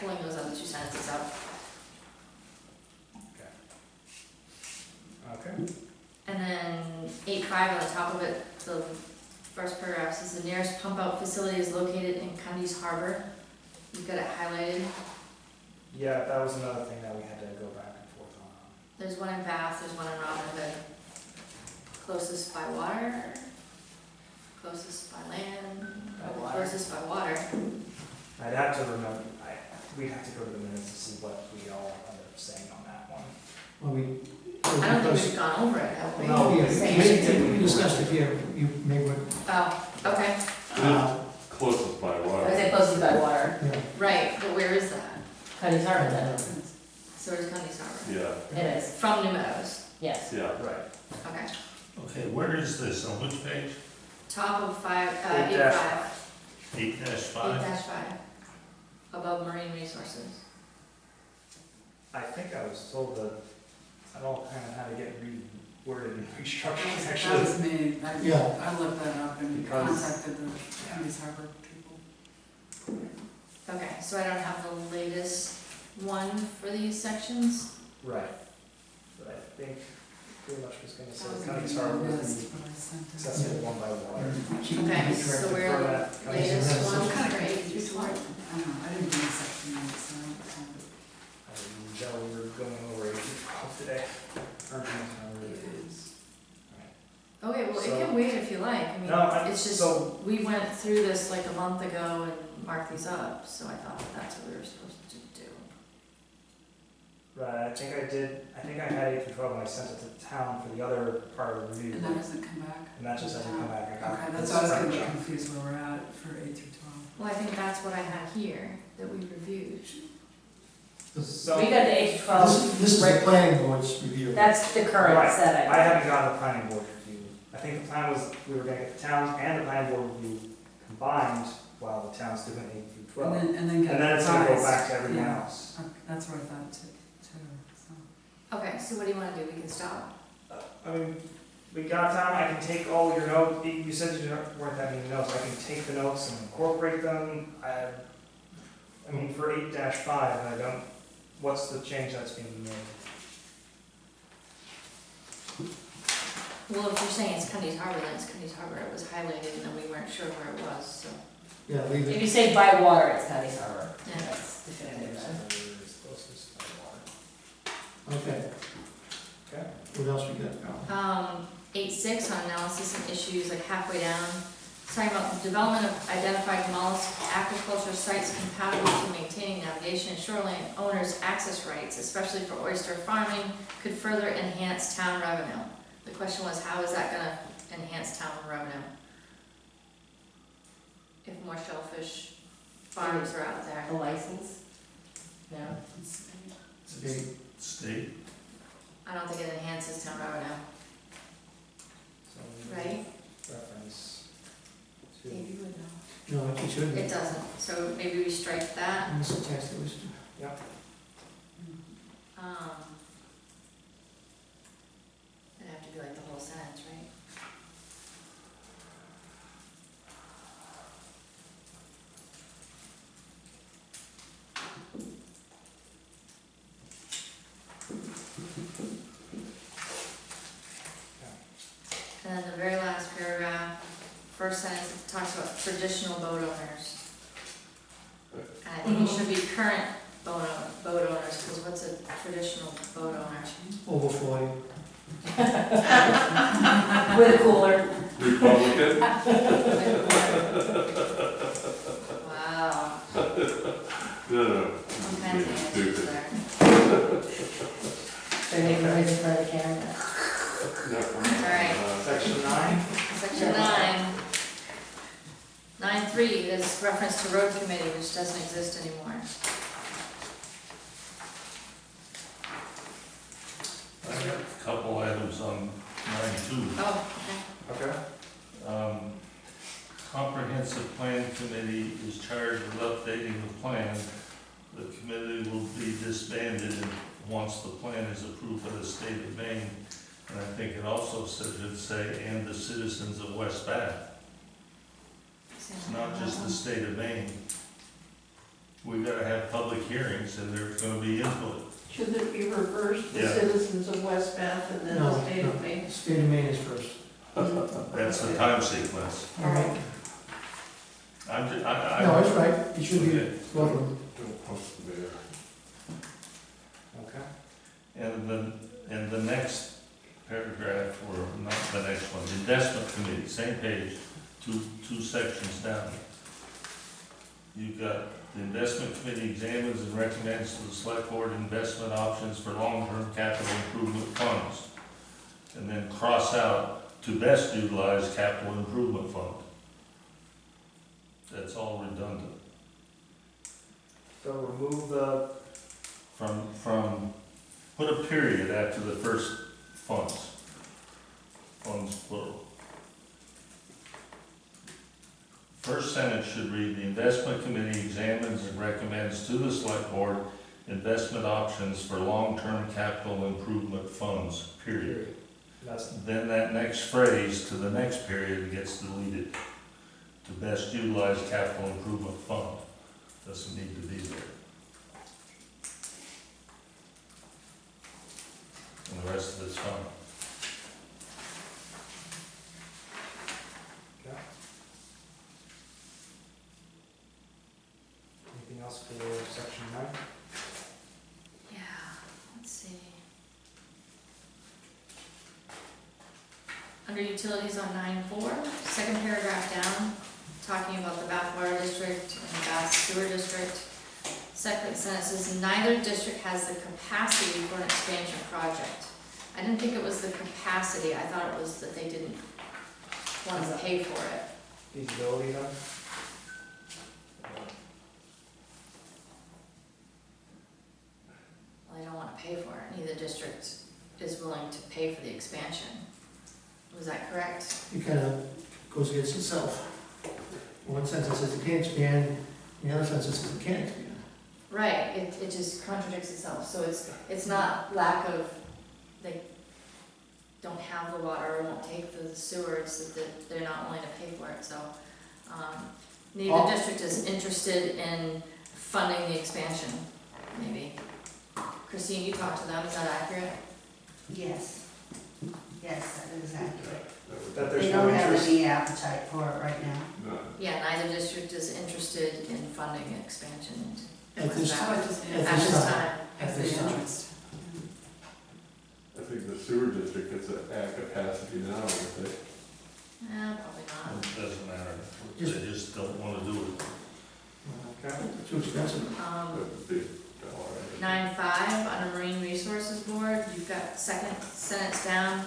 pulling those other two sentences out. Okay. And then 8.5 on the top of it, the first paragraph says the nearest pump out facility is located in Cundy's Harbor. You've got it highlighted. Yeah, that was another thing that we had to go back and forth on. There's one in Bath, there's one in Robin Hood. Closest by water, closest by land, By water. closest by water. I'd have to remember, we'd have to go to the minutes to see what we all ended up saying on that one. Well, we. I don't think we've gone over it, have we? No, We discussed it here, you may want, Oh, okay, Closest by I water. say closest by water. yeah. right, but where is that? Cuddy's Harbor then. So is Cundy's Harbor? Yeah, It is, From New Meadows, yes. yeah. Right. okay. Okay, where is this, on which page? Top of 8.5, 8-5? 8-5, above marine resources. I think I was told that I don't kind of how to get reworded and restructured, That actually. was me. Yeah. I looked that up and Because- contacted the Cundy's Harbor people. Okay, so I don't have the latest one for these sections. Right. But I think pretty much was gonna That say was Cundy's in the Harbor would list, be but I sent it. accessible one by water. Okay, so we're on the latest Cundy's one What kind for of eight confused through what? 12. I don't know, I didn't do the section yet, so I don't have it. I know we were going over 8-12 today. Or however it is. Okay, well, it So- can wait if you like, I mean, No, it's just, so, we went through this like a month ago and marked these up, so I thought that that's what we were supposed to do. right, I think I had 8-12 when I sent it to the town for the other part of the review. And that doesn't come back? And that just hasn't come back. I got Okay, it. that's why I was getting confused where we're at for 8 through 12. Well, I think that's what I had here, that we reviewed. So, We got the 8 to 12, This is the planning board's review. that's the current Right. set. I haven't gotten the planning board review. I think the plan was, we were gonna get the town and the planning board review combined while the town's doing 8-12. And then get And then it's gonna go revised. back to everyone Yeah. else. Okay, that's what I thought too, so. Okay, so what do you wanna do, we can stop? I mean, we got time, I can take all your notes, you said you weren't that many notes, I can take the notes and incorporate them. I mean, for 8-5, I don't, what's the change that's being made? Well, if you're saying it's Cundy's Harbor, then it's Cundy's Harbor, it was highlighted and then we weren't sure where it was, so. Yeah, leave If it. you say by water, it's Cuddy's Harbor. Yeah. That's definitive then. It's closest to water. Okay, Okay. what else we got? 8.6 on analysis and issues, like halfway down. It's talking about the development of identified mollusk aquaculture sites compatible to maintaining navigation and shoreline owners' access rights, especially for oyster farming, could further enhance town revenue. The question was, how is that gonna enhance town revenue? If more shellfish farms are out there. A license? No? Okay, State? I don't think it enhances town revenue, So, right? reference to. Maybe you would know. no, it shouldn't. It doesn't, so maybe we strike that. And this is text that was, It'd have to be like the whole sentence, right? And then the very last paragraph, first sentence, it talks about traditional boat owners. And I think it should be current boat owners, because what's a traditional boat owner? over 40. With a cooler. Republican? Wow, No, no. all kinds of answers there. They're making noise in front of the camera. Alright. Section 9? Section 9. 9.3 is reference to road committee, which doesn't exist anymore. I got a couple items on 9-2. Oh, okay. Okay. Comprehensive Plan Committee is charged with updating the plan. The committee will be disbanded once the plan is approved by the state of Maine. And I think it also should say, and the citizens of West Bath. It's not just the state of Maine. we gotta have public hearings and there's gonna be input. Should it be reversed, the Yeah. citizens of West Bath and then No, the state of no. Maine? State of Maine is first. That's the time sequence. All right. I'm just, No, it's right, it should be Okay. both of them. Don't post the mayor. Okay. And the next paragraph, or not the next one, the investment committee, same page, two sections down. You've got the investment committee examines and recommends to the select board investment options for long-term capital improvement funds. And then cross out to best utilize capital improvement fund. That's all redundant. So remove the, Put a period after the first funds. Funds plural. First sentence should read, the investment committee examines and recommends to the select board investment options for long-term capital improvement funds, period. that's, Then that next phrase to the next period gets deleted. To best utilize capital improvement fund. Doesn't need to be there. And the rest of it's fine. okay. Anything else for section 9? Yeah, let's see. Under utilities on 9.4, second paragraph down, talking about the Bath Water District and the Bath Sewer District. Second sentence says, neither district has the capacity for an expansion project. I didn't think it was the capacity, I thought it was that they didn't want to pay for it. Feasibility then? Well, they don't want to pay for it, neither district is willing to pay for the expansion. Was that correct? It kind of goes against itself. In one sense it says it can't expand, in the other sense it says it can expand. Right, it just contradicts itself, so it's not lack of, they don't have the water or won't take the sewer, it's that they're not willing to pay for it, so. Neither district is interested in funding the expansion, maybe. Christine, you talked to them, is that accurate? Yes, yes, that is accurate. That They there's no don't have interest? any appetite for it right now. No. Yeah, neither district is interested in funding the expansion At this At time. at this time. At That's the this time. interest. I think the sewer district gets at capacity now, I think. Probably not. It doesn't matter. They just don't wanna do it. Okay. Too expensive. That's a big dollar. 9.5, under Marine Resources Board, you've got second sentence down.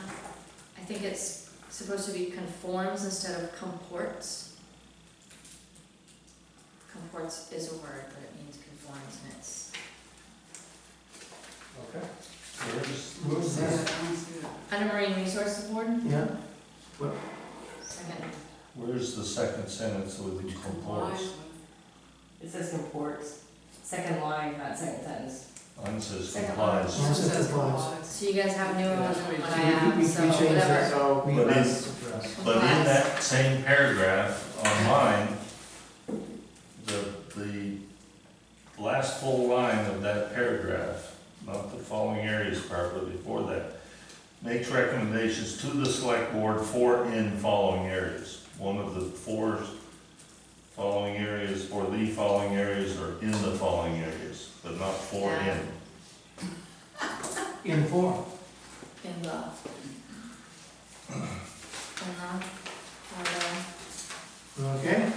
I think it's supposed to be conforms instead of comports. Comports is a word, but it means conforms, and it's, Okay. Where's that? I don't see it. under Marine Resources Board, Yeah, second, Where's the second sentence with the comports? It says comports, second line, not second sentence. Mine says Second complies. line. It says complies. complies. so you guys have newer ones than what I we have, so changed that. whatever. So, We- that's addressed. But in that same paragraph on mine, the last full line of that paragraph, not the following areas part, but before that, makes recommendations to the select board for in following areas. One of the four following areas, or the following areas, or in the following areas, but not for Yeah. in. in form. In the. Okay?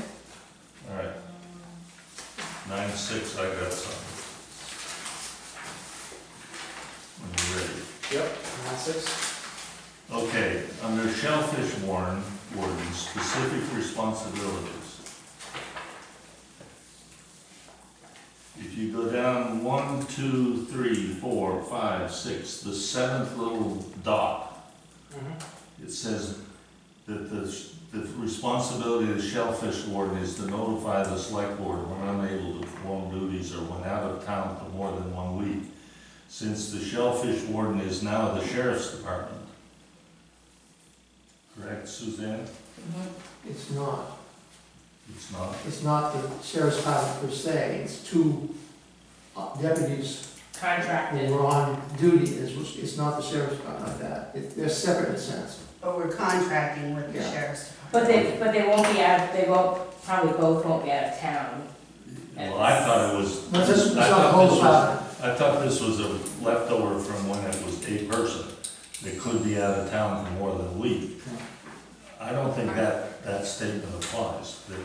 All right, 9.6, I got some. When you're ready. Yep, and that's it. Okay, under shellfish warden, specific responsibilities. If you go down 1, 2, 3, 4, 5, 6, the seventh little dot, it says that the responsibility of the shellfish warden is to notify the select board when unable to perform duties or when out of town for more than 1 week. Since the shellfish warden is now the sheriff's department. Correct, Suzanne? It's not. It's not. It's not the sheriff's department per se, it's two deputies Contracted. who were on duty, it's not the sheriff's department like that. They're separate in a sense. But we're contracting with the Yeah. sheriff's But department. they won't be out, they won't, probably both won't be out of town. Well, I thought it was. But this is I not the thought whole this was- department. I thought this was a leftover from when it was a person that could be out of town for more than a week. I don't think that statement applies, that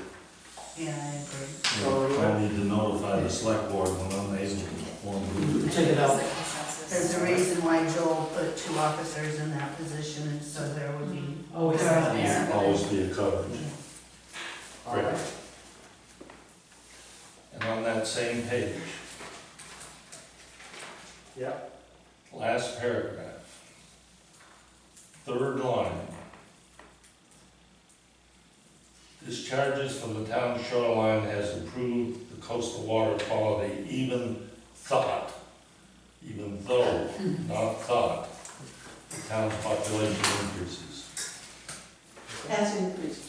Yeah, I agree. you only need to notify the select board when unable to perform duty. Take it out. There's a reason why Joel put 2 officers in that position, and so there would be. Always out there. Always be a coverage. All right. And on that same page, Yep. last paragraph, third line. Discharges from the town shoreline has improved the coastal water quality even though, not thought, the town's population increases. Has increased.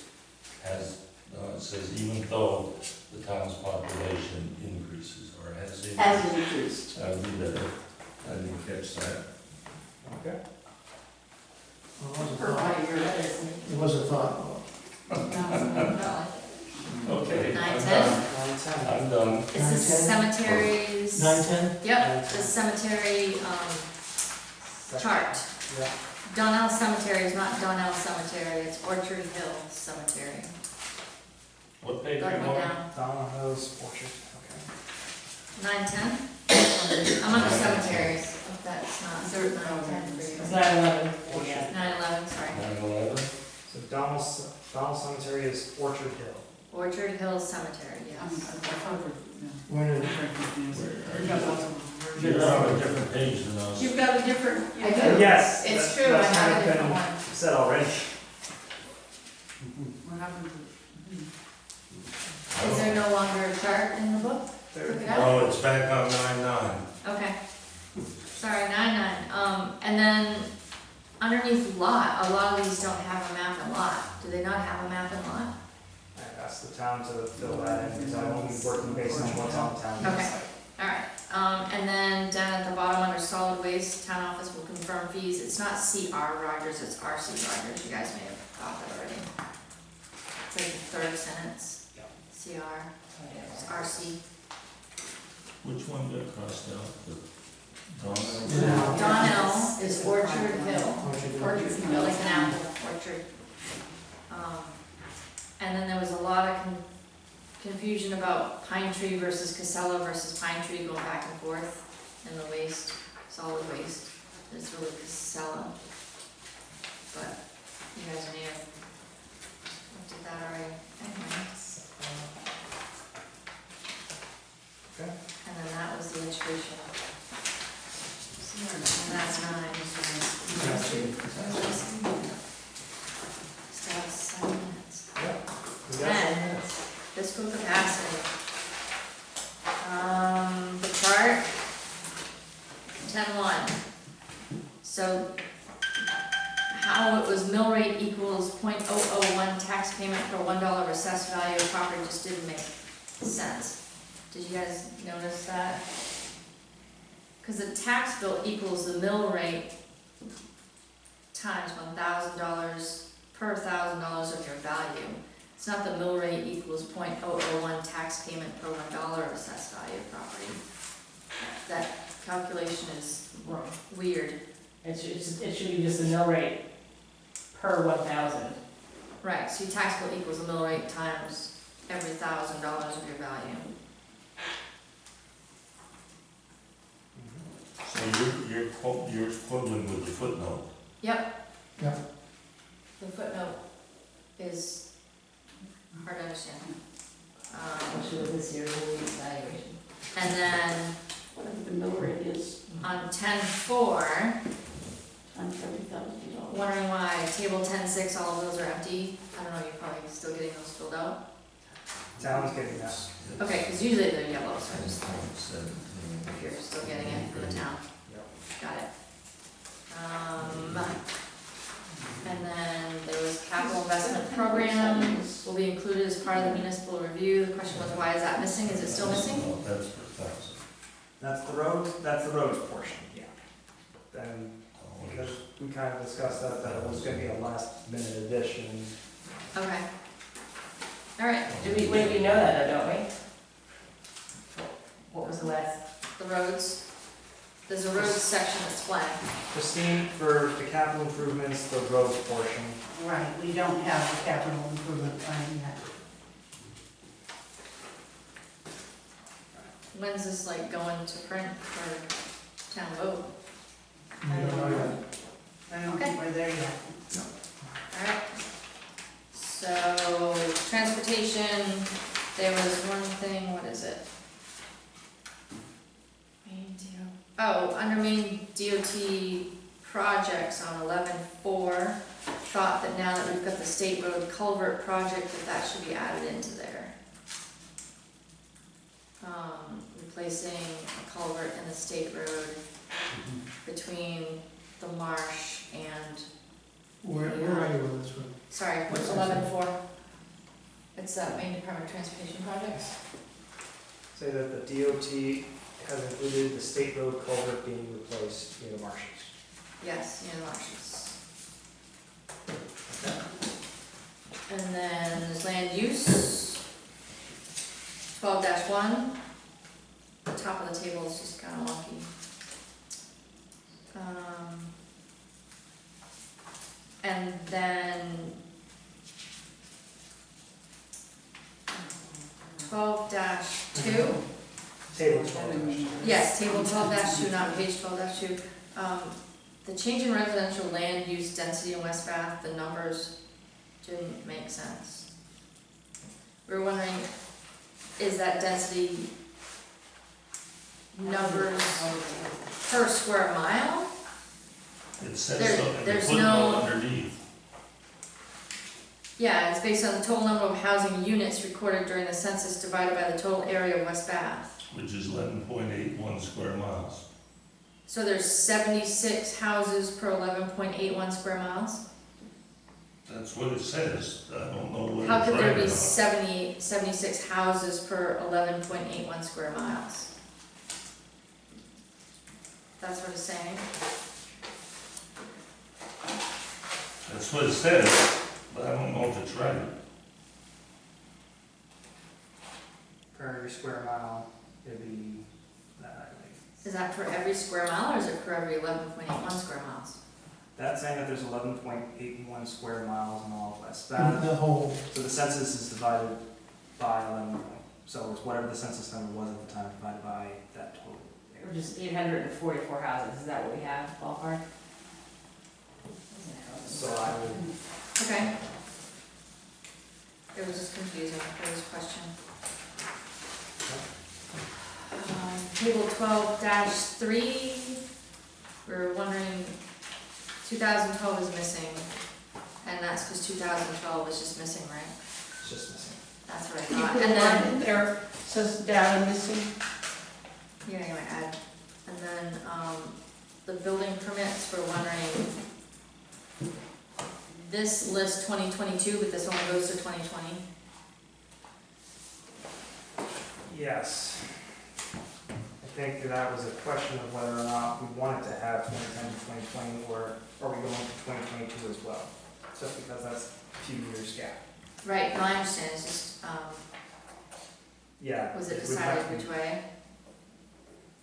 It says even though the town's population increases, or has increased. Has increased. That'd be better. I didn't catch that. Okay. Well, it wasn't Per thought. my year. It wasn't thought. Okay, Nine, I'm ten. done. I'm done. Is this 9, 10? cemeteries? 910? Yep, the cemetery, chart. Yeah. Donnell Cemetery is not Donnell Cemetery, it's Orchard Hill Cemetery. What page Go are you ahead, on? down. Donna Hose Orchard, okay. 910? I'm under cemeteries, if that's not, is there 910 for It's you? 9/11, yeah. 911, sorry. 9/11? So Donald Cemetery is Orchard Hill. Orchard Hill Cemetery, I'm yes. probably, yeah, We're in very confused. We've got lots of You're versions. on a different page than us. You've got a different. I do. Yes. It's that- true, I that's have a kind of different been one. Said already. What happened to? Is there no longer a chart in the book? There. Look it up. Oh, it's back on 9/9. Okay. Sorry, 9-9. And then underneath lot, a lot of these don't have a map and lot. Do they not have a map and lot? I asked the town to fill that in, because I'm only working based on what's on the town Okay. website. Alright, and then down at the bottom under solid waste, town office will confirm fees. It's not CR Rogers, it's RC Rogers. You guys may have got that already. It's like the third sentence. Yep. CR, it's RC. Which one got crossed out? The Yeah. Donnell? Donnell is Orchard Hill. Orchard Hill. Like an apple orchard. And then there was a lot of confusion about Pine Tree versus Casella versus Pine Tree going back and forth in the waste, solid waste. It's really Casella. But you guys may have looked at that already. Anyway. Okay. And then that was the education. And that's 9. Still have 7 minutes. We got some Ten. minutes. Fiscal capacity. The chart, 10-1. So how it was mill rate equals .001 tax payment for $1 assessed value of property just didn't make sense. Did you guys notice that? Because the tax bill equals the mill rate times $1,000 per $1,000 of your value. It's not the mill rate equals .001 tax payment per $1 assessed value of property. That calculation is Wrong. weird. It should be just the mill rate per 1,000. Right, so your tax bill equals the mill rate times every $1,000 of your value. So you're quibbling with the footnote. Yep. Yep. The footnote is hard to understand. Especially with this year's evaluation. And then The mill rate is on 10-4, on $30,000. wondering why table 10-6, all of those are empty. I don't know, you're probably still getting those filled out. Town's getting that. Okay, because usually they're yellow, so I just, 17. if you're still getting it for the town. Yep. Got it. And then there was capital investment program will be included as part of the municipal review. The question was, why is that missing? Is it still missing? No, that's for 1,000. That's the roads portion, yeah. Then, because we kind of discussed that it was gonna be a last minute addition. Okay. All right, We know that though, don't we? What was the last? the roads. There's a roads section that's blank. Christine, for the capital improvements, the roads portion, Right, we don't have the capital improvement plan yet. When's this like going to print for town vote? We don't know yet. I don't Okay. think we're there yet. Alright. So, transportation, there was one thing, what is it? Under main DOT projects on 11-4, thought that now that we've got the state road culvert project, that should be added into there. Replacing a culvert in the state road between the marsh and, Where are you on this one? sorry, what's 11-4? It's Maine Department of Transportation projects. say that the DOT has included the state road culvert being replaced near the marshes. Yes, near the marshes. And then there's land use, 12-1. The top of the table is just kind of wonky. And then 12-2. Table 12. Yes, table 12-2, not page 12-2. The change in residential land use density in West Bath, the numbers didn't make sense. We were wondering, is that density numbers per square mile? It says There- so in the there's footnote no- underneath, Yeah, it's based on the total number of housing units recorded during the census divided by the total area of West Bath. which is 11.81 square miles. So there's 76 houses per 11.81 square miles? That's what it says. I don't know what How it's could there right be about. 76 houses per 11.81 square miles? That's what it's saying? That's what it says, but I don't know if it's right. Per every square mile, it'd be that, I think. Is that for every square mile or is it for every 11.81 square miles? That's saying that there's 11.81 square miles in all of West Bath. The whole, So the census is divided by 11, so it's whatever the census number was at the time divided by that total. Or just 844 houses, is that what we have, ballpark? So I would, Okay. It was just confusing for this question. Table 12-3, we were wondering, 2012 is missing, and that's because 2012 is just missing, right? it's just missing. That's what I Can you thought, put and a line then, in there, says data missing? yeah, anyway, add, and then, the building permits, we're wondering, this lists 2022, but this only goes to 2020. Yes. I think that was a question of whether or not we wanted to have 2010 to 2020, or are we going to 2022 as well? Just because that's a few years gap. Right, no, I understand, it's just, Yeah. was it would have decided to- which way?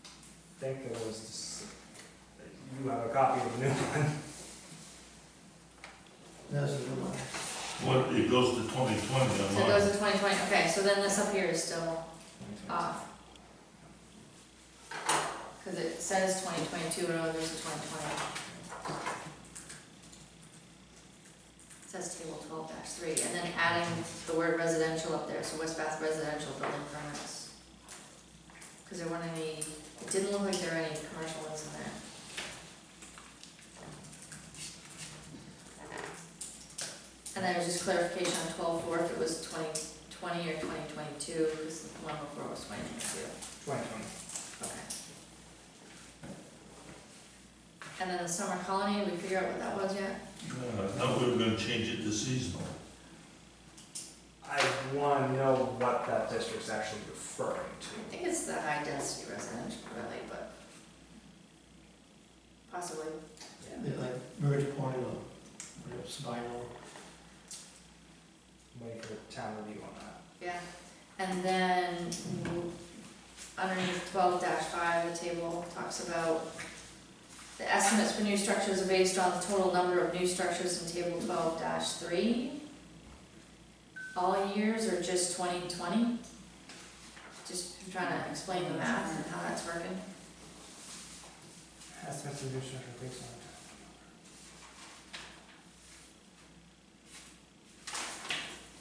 I think it was, you have a copy of the new one. that's the one. What, it goes to 2020 So on it mine. goes to 2020, okay, so then this up here is still off. Cause it says 2022, but it only goes to 2020. It says table 12-3, and then adding the word residential up there, so West Bath residential building permits. Cause there weren't any, it didn't look like there were any commercial ones in there. And then it was just clarification on 12-4, if it was 2020 or 2022, because the one before was 2022. 2020. Okay. And then the summer colony, did we figure out what that was yet? I thought we were gonna change it to seasonal. I wanted wanna know what that district's actually referring I to. think it's the high density residential really, but possibly. They're like Merge Point or whatever, Sabino. Waiting for the town review on that. Yeah, and then underneath 12-5, the table talks about the estimates for new structures are based on the total number of new structures in table 12-3. All years or just 2020? Just trying to explain the math and how that's working. Estimates of new structure based on.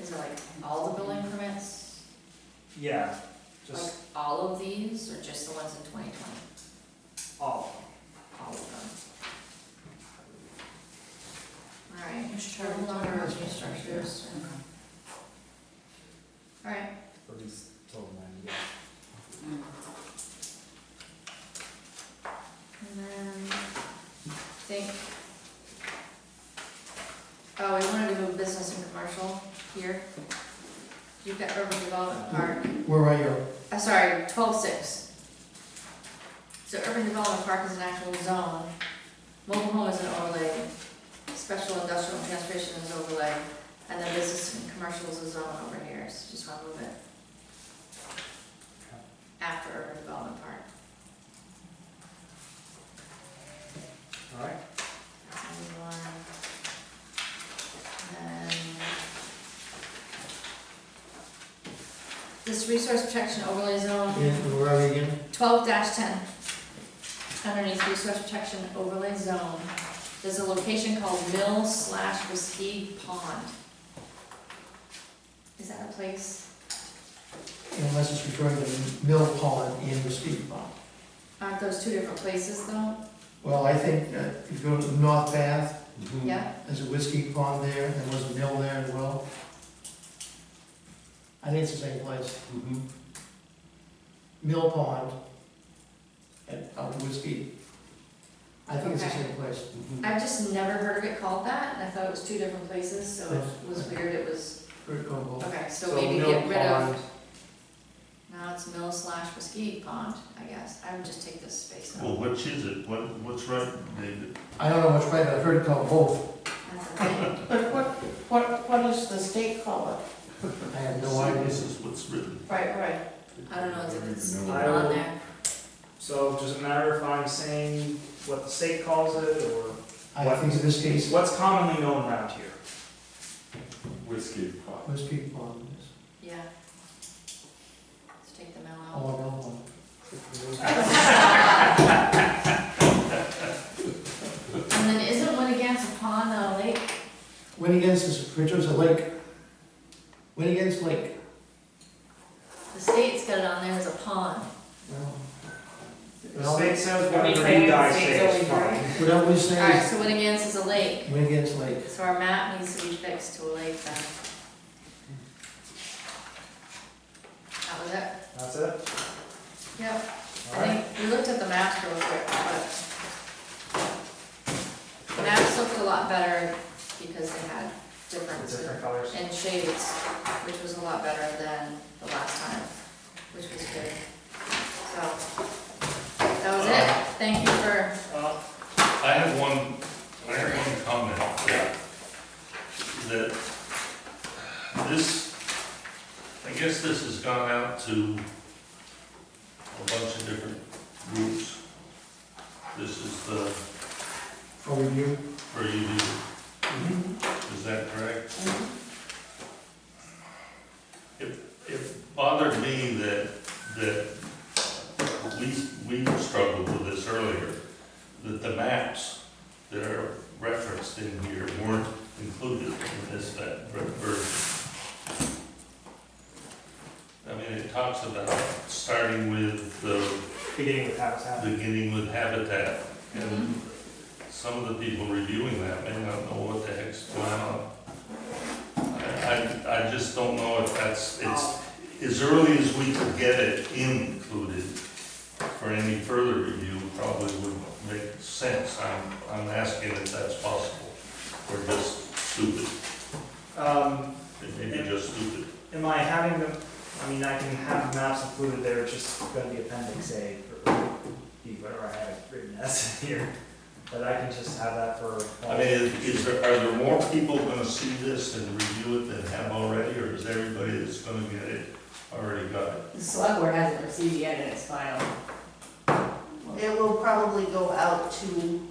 Is it like all the building permits, Yeah, like just all of these, or just the ones in 2020? all. All of them. Alright, total number of new structures. Alright, Or at least total 90, yeah. and then, I think, oh, we wanted to go business and commercial here. You've got urban development park, Where are you? sorry, 12-6. So urban development park is an actual zone, mobile home is an overlay, special industrial and transportation is overlay, and then business and commercial is a zone over here, so just want to move it after urban development park. Alright, Move on. And this resource protection overlay zone, Yeah, where are you again? 12-10. Underneath resource protection overlay zone, there's a location called Mill/Whiskey Pond. Is that a place? Unless it's referring to Mill Pond and Mesquite Pond. Aren't those two different places though? Well, I think that if you go to North Bath, Yeah? there's a whiskey pond there, and there was a mill there as well. I think it's the same place. Mill Pond and whiskey. I think it's the Okay. same place. I've just never heard of it called that, and I thought it was two different places, so it was weird, it was, Very cool. okay, so so maybe Mill get rid of. Pond, Now it's Mill/Whiskey Pond, I guess. I would just take this space Well, out. which is it? What's right, David? I don't know what's right, but I've heard it called both. That's the thing. But what does the state call it? I have no See, idea. This is what's written. Right. I don't know if it's even I on will- there. so does it matter if I'm saying what the state calls it, or I think in this case, what's commonly known around here? Whiskey pot. whiskey pond is, Yeah. Let's take the Mill out. oh, Mill Pond. And then isn't Winnigan's a pond, not a lake? Winnigan's is, Richard's a lake. Winnigan's Lake. The state's got it on there as a pond. Well, The state says I what mean, the you guys state's say is only fine. what I always say Alright, is so Winnigan's is a lake. Winnigan's Lake. So our map needs to be fixed to a lake then. That was it? That's it? Yep. I Alright, think, we looked at the maps real quick, but the maps looked a lot better because they had the difference different colors. in shades, which was a lot better than the last time, which was good. So, that was it. Thank you for, I have one comment that this, I guess this has gone out to a bunch of different groups. This is the, For review. for you, is that correct? It bothered me that we struggled with this earlier, that the maps that are referenced in here weren't included in this version. I mean, it talks about starting with Beginning with habitat. beginning with habitat, and some of the people reviewing that may not know what the heck's going on. I just don't know if it's as early as we could get it included for any further review, probably would make sense. I'm asking if that's possible, or just stupid. It may be just stupid. am I having them, I mean, I can have the maps included there, it's just gonna be appendix A, or B, whatever I have it written as here. But I can just have that for. I mean, are there more people gonna see this and review it than have already, or is everybody that's gonna get it already got it? The select board hasn't received yet in its file. It will probably go out to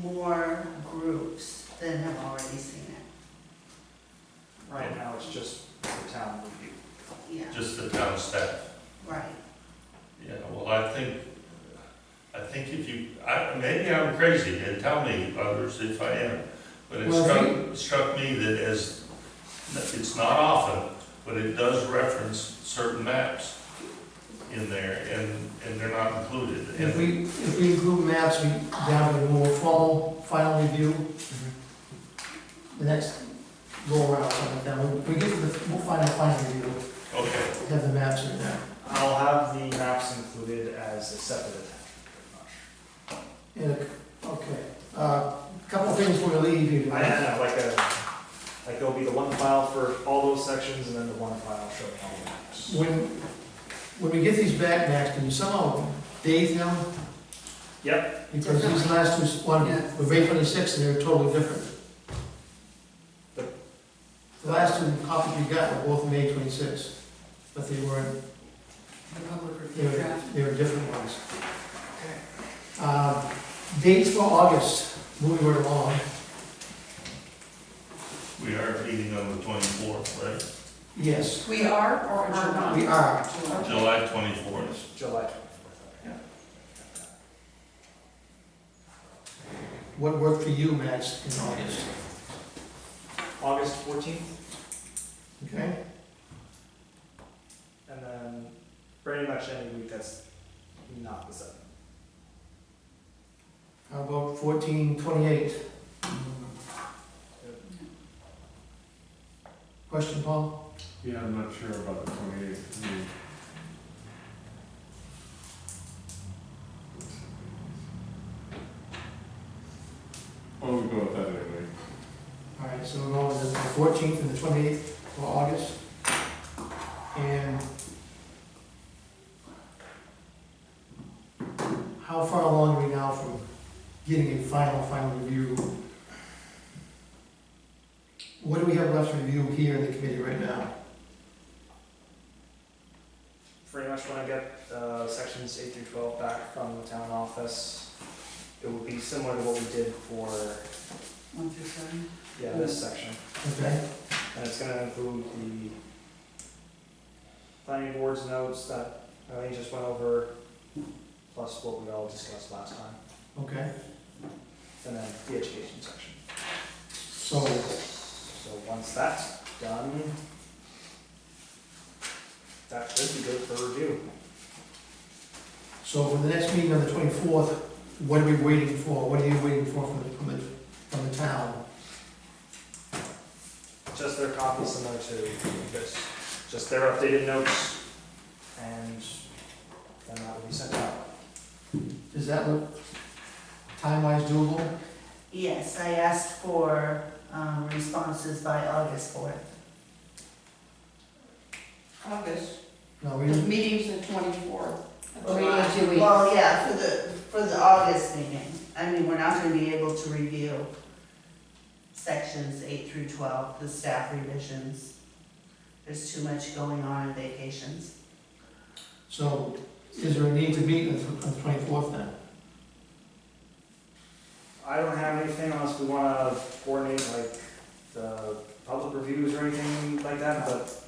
more groups than have already seen it. Right now, it's just the town review. Yeah, Just the town staff? right. Yeah, well, I think if you, maybe I'm crazy, and tell me others if I am, but it Well, struck me that it's not often, but it does reference certain maps in there, and they're not included. If we include maps, we down to a more formal final review, the next go around, something like that. When we get to the final review, Okay, have the maps in there. I'll have the maps included as a separate attachment, And, okay, couple of things we're gonna leave pretty you. much. I have like there'll be the one file for all those sections, and then the one file showing all the maps. When we get these back, Max, can you somehow date them? Yep, Because these last two, one, were May 26th, and they're totally different. The last two copies we got were both May 26th, but they weren't, The public they review were, draft. they were different ones. Dates for August, moving right along. we are meeting on the 24th, right? Yes, We are or are not? we are. July 24th. July 24th. What worked for you, Max, in August? August 14th, Okay? and then pretty much any week that's not the 7th. How about 14/28? Question, Paul? Yeah, I'm not sure about the 28th. Well, we'll go with that anyway. All right, so we're going to the 14th and the 28th for August. And how far along are we now from getting a final review? What do we have left to review here in the committee right now? Pretty much when I get sections 8 through 12 back from the town office, it will be similar to what we did for, 1 through 7. this section. Okay? And it's gonna include the planning board's notes that I just went over, plus what we all discussed last time, Okay. and then the education section. So, So once that's done, that should be good for review. so for the next meeting on the 24th, what are we waiting for? What are you waiting for from the town? Just their copy similar to this, just their updated notes, and then that will be sent out. Does that look time-wise doable? Yes, I asked for responses by August 4th. August, No, we the didn't. meeting's the 24th. Well, we need 2 weeks. Well, yeah, for the August meeting. I mean, we're not gonna be able to review sections 8 through 12, the staff revisions. There's too much going on in vacations. So, is there a need to meet on the 24th then? I don't have anything unless we wanna coordinate like the public reviews or anything like that, but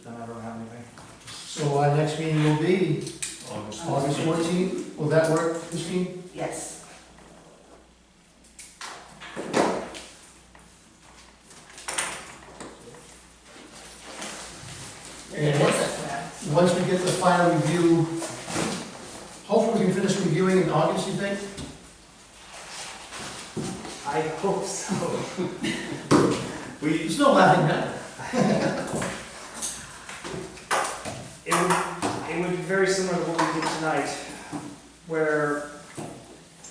then I don't have anything. So our next meeting will be August August 14th. 14th. Will that work, Christine? Yes. And once we get the final review, hopefully we can finish reviewing in August, you think? I hope so. There's no laughing now. It would be very similar to what we did tonight, where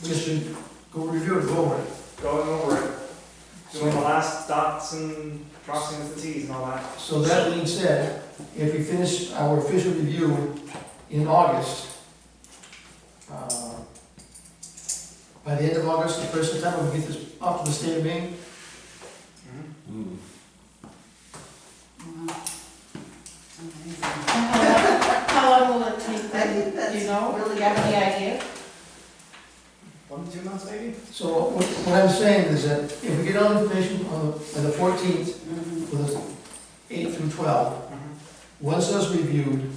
We just should go review it, go over it. going over it, doing the last dots and crossing the Ts and all that. So that being said, if we finish our official review in August, by the end of August, the first September, we get this up to the state of Maine. Hmm. How long will it take I them? think Do that's you know? really Do you have any idea? 1 to 2 months maybe? So what I'm saying is that if we get all the information on the 14th, Mhm. for the 8 through 12, once those reviewed,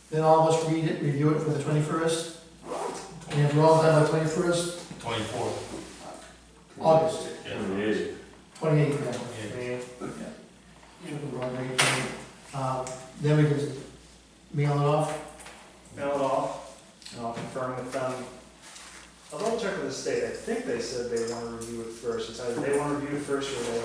then all of us read it, review it for the 21st, and if we're all done by 21st, 24th. August, Yeah. 28. 28th, yeah. Yeah. Then we can mail it off. Mail it off, and I'll confirm with them. I'll double check with the state, I think they said they want to review it first, it's either they want to review it first or they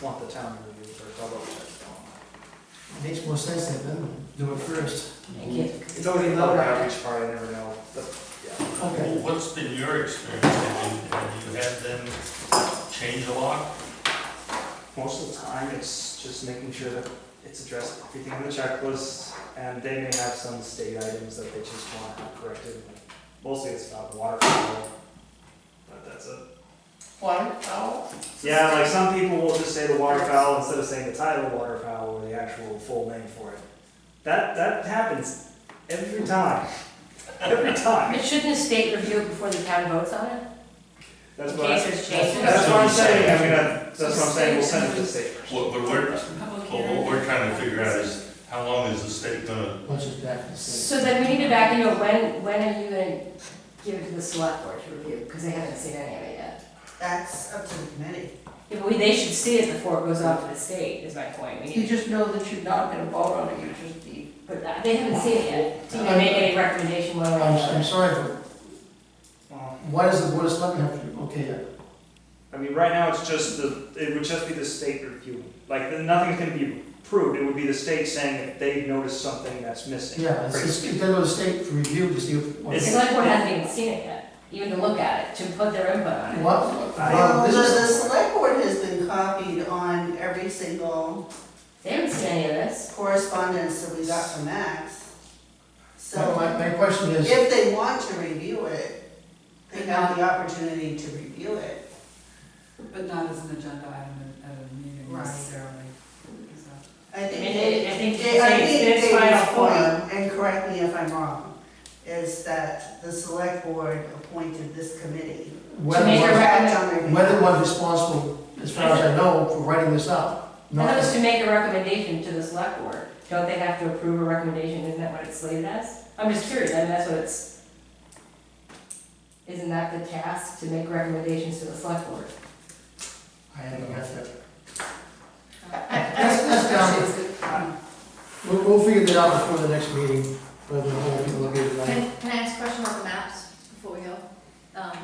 want the town to review it first, I'll double check with them. Makes more sense than do it first. It's always the public outreach part, I never know, but, yeah. Okay. What's been your experience? Have you had them change a lot? Most of the time, it's just making sure that it's addressed, everything on the checklist, and they may have some state items that they just want to have corrected. Mostly it's about water fowl, but that's it. Waterfowl? Yeah, like some people will just say the waterfowl instead of saying the title waterfowl or the actual full name for it. That happens every time. Every time. But shouldn't the state review it before the town votes on it? That's In what, case there's changes? that's what I'm saying. I mean, that's what I'm saying. We'll send it to the state first. What we're trying to figure out is, how long is the state gonna, Once it's back to the state. So then we need to back into it, when are you gonna give it to the select board to review? Because they haven't seen any of it yet. That's up to the committee. Yeah, but they should see it before it goes off to the state, is my point. We You need, just know that you're not gonna vote on it, you just be. but they haven't seen it yet. To even make any recommendation one way or I'm another. sorry, but Well, why does the board of selectmen have to, okay, I mean, right now it's just it would just be the state review. Like, nothing's gonna be approved. It would be the state saying if they noticed something that's missing. yeah, it's gotta go to the state for review to see what. The select board hasn't even seen it yet, even to look at it, to put their input on it. What? Well, This the is- select board has been copied on every single They haven't seen any of this. correspondence that we got from Max. My, So my question is, if they want to review it, they have the opportunity to review it. But not as an agenda item at a meeting Right. necessarily. Is that- I think, I mean, I think I think it's final David's form. point, and correct me if I'm wrong, is that the select board appointed this committee whether make a one's, act on their whether behalf. one's responsible, as far as I know, for writing this up. And that was Not, to make a recommendation to the select board. Don't they have to approve a recommendation? Isn't that what it's slated as? I'm just curious, I mean, that's what it's, isn't that the task, to make recommendations to the select board? I haven't got that. That's down. We'll figure that out before the next meeting, whether the whole people will get it right. Can I ask a question about the maps before we go?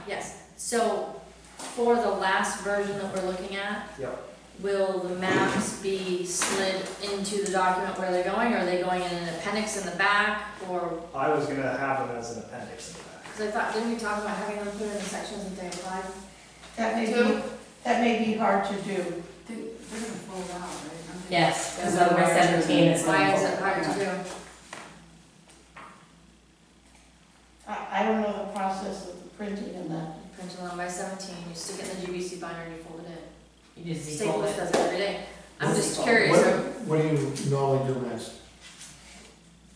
Yes, so for the last version that we're looking at, Yep. will the maps be slid into the document where they're going, or are they going in an appendix in the back, or, I was gonna have them as an appendix in the back. because I thought, didn't we talk about having them put in the sections that they applied? That may be hard to do. They're gonna fold out, right? Aren't they? Yes, because number 17 is. Why is it hard to do? I don't know the process of the printing and that. You print it on by 17, you stick it in the GBC binder and you fold it in. You just default Staples it. does it every day. I'm just What, curious. what do you normally do, Max?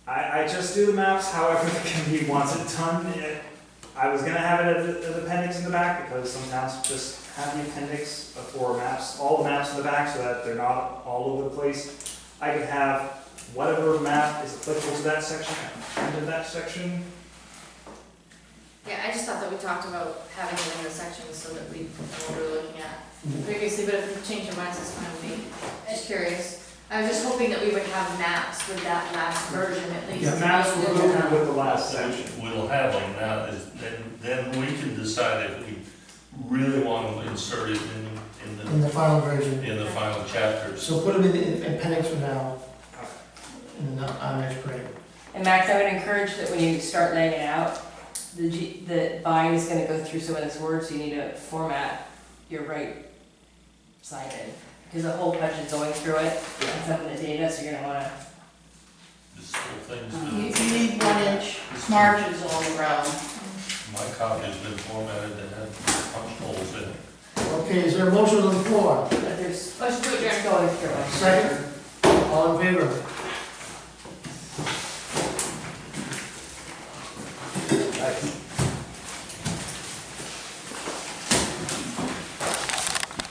I just do the maps however the committee wants it done. I was gonna have it as an appendix in the back because some towns just have the appendix for maps, all the maps in the back so that they're not all over the place. I could have whatever map is applicable to that section, into that section. Yeah, I just thought that we talked about having it in the sections so that we know what we were looking at previously, but if you change your minds, it's fine with me. Just curious. I was just hoping that we would have maps with that last version at least. Yeah, The maps will go with the last section. we'll have them now, then we can decide if we really want to insert it In the final version. in the final chapters. So put them in the appendix for now, and then on next printing. And Max, I would encourage that when you start laying it out, the bind is gonna go through some of this word, so you need to format your right side in. Because the whole budget's going through it, and some of the data, so you're gonna wanna, This whole thing's You been, you need 1-inch margins all around. my copy's been formatted to have punch holes in it. Okay, is there a motion on the floor? but there's, Motion to adjourn. going through it. Second? All in favor? Nice.